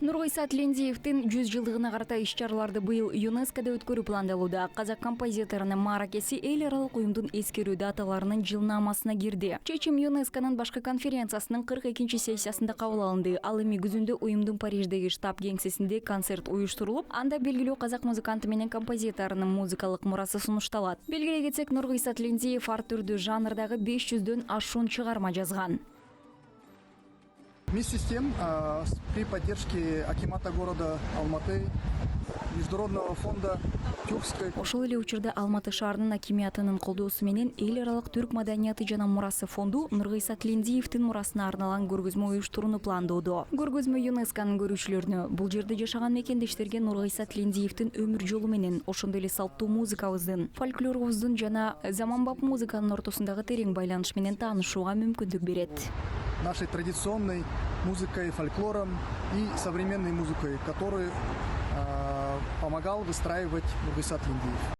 Нургайса Тлендиевтин 100 жылдыгына карата иш-чараларды быйыл ЮНЕСКОда өткөрүү пландалууда. Казак композиторунун мааракеси эл аралык уюмдун эскерүү даталарынын жылнаамасына кирди. Чечим ЮНЕСКонун башкы конференциясынын 42 сессиясында кабыл алынды. Ал эми күзүндө уюмдун Париждеги штаб кеңсесинде концерт уюштурулуп, анда белгилүү казак музыканты менен композиторунун музыкалык мурасы сунушталат. Белгилей кетсек, Нургайса Тлендиев ар түрдүү жанрдагы 500дөн ашуун чыгарма жазган. Вместе с тем, при поддержке акимата города Алматы, Международного фонда Тюркской... Ошол эле учурда Алматы шаарынын акимиятынын колдоосу менен эл аралык түрк маданияты жана мурасы фонду Нургайса Тлендиевтин мурасына арналган көргөзмө уюштурууну пландоодо. Көргөзмө ЮНЕСКонун көрүүчүлөрүнө бул жерде жашаган мекендештерге Нургайса Тлендиевтин өмүр жолу менен, ошондой эле салттуу музыкабыздын, фольклорубуздун жана заманбап музыканын ортосундагы терең байланыш менен таанышууга мүмкүндүк берет. Нашей традиционной музыкой, фольклором и современной музыкой, который помогал выстраивать Нургайса Тлендиев.